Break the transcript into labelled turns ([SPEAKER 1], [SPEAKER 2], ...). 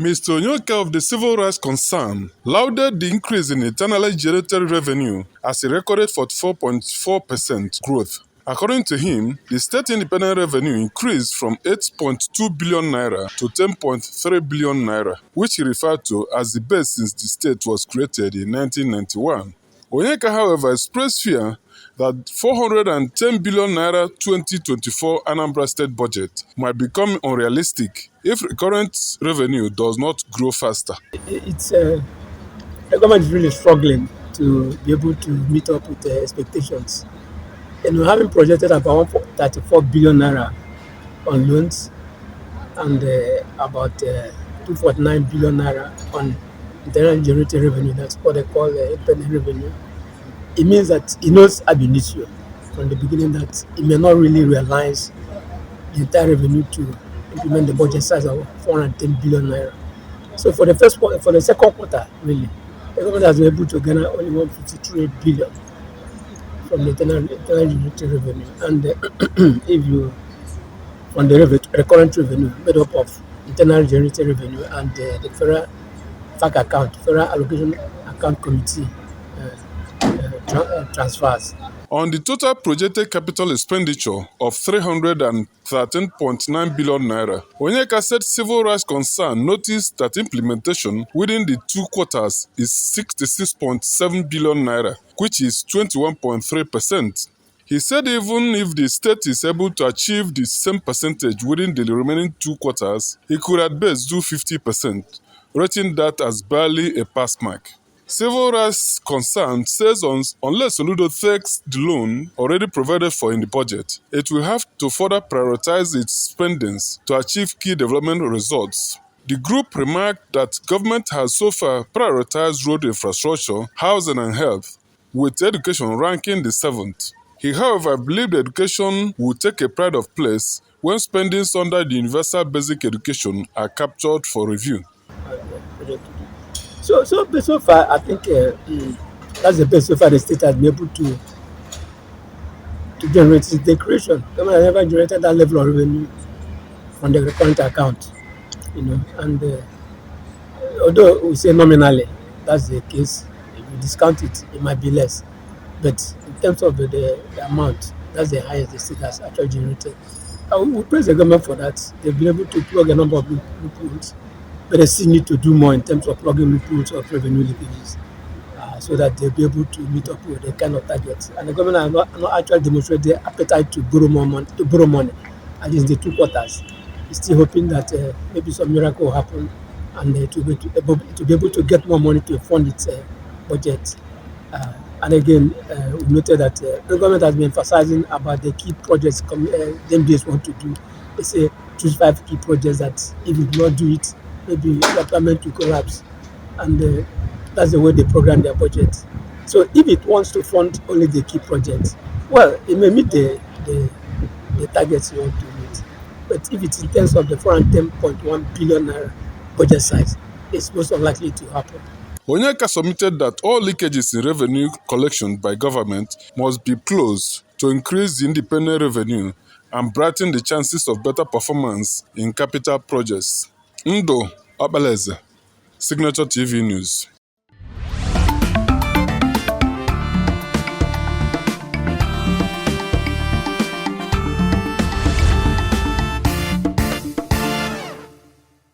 [SPEAKER 1] Mr. Onyoka of the Civil Rights Concern lauded the increase in internally generated revenue as a recorded 44.4% growth. According to him, the state independent revenue increased from 8.2 billion naira to 10.3 billion naira, which he referred to as the best since the state was created in 1991. Onyeka, however, expressed fear that 410 billion naira 2024 Anambra state budget might become unrealistic if recurrent revenue does not grow faster.
[SPEAKER 2] It's The government is really struggling to be able to meet up with the expectations. Having projected about 34 billion naira on loans and about 249 billion naira on internal generated revenue, that's what they call independent revenue. It means that he knows ab initio from the beginning that he may not really realize the entire revenue to implement the budget size of 410 billion naira. So for the second quarter, really, the government has been able to garner only 153 billion from the internal generated revenue. And if you on the recurrent revenue made up of internal generated revenue and the federal federal allocation account committee transfers.
[SPEAKER 1] On the total projected capital expenditure of 313.9 billion naira, Onyeka said Civil Rights Concern noticed that implementation within the 2 quarters is 66.7 billion naira, which is 21.3%. He said even if the state is able to achieve the same percentage within the remaining 2 quarters, he could at best do 50%, rating that as barely a pass mark. Civil Rights Concern says unless Soludo takes the loan already provided for in the budget, it will have to further prioritize its spendings to achieve key development results. The group remarked that government has so far prioritized road infrastructure, housing and health, with education ranking the seventh. He, however, believed education will take a pride of place when spendings under the Universal Basic Education are captured for review.
[SPEAKER 2] So far, I think that's the best so far the state has been able to generate since the creation. Government has never generated that level of revenue from the current account, and although we say nominally, that's the case. If you discount it, it might be less. But in terms of the amount, that's the highest the state has actually generated. We praise the government for that. They've been able to plug a number of loopholes, but they still need to do more in terms of plugging loopholes of revenue leakages so that they'll be able to meet up with the kind of targets. And the government has not actually demonstrated their appetite to borrow money, at least the 2 quarters. It's still hoping that maybe some miracle will happen and to be able to get more money to fund its budget. And again, we noted that the government has been emphasizing about the key projects the MDs want to do. They say choose 5 key projects that if you do not do it, maybe the government will collapse. And that's the way they program their budget. So if it wants to fund only the key projects, well, it may meet the targets you want to meet. But if it's in terms of the 410.1 billion naira budget size, it's most unlikely to happen.
[SPEAKER 1] Onyeka submitted that all leakages in revenue collection by government must be closed to increase the independent revenue and brighten the chances of better performance in capital projects. Ndo Obeleze, Signature TV News.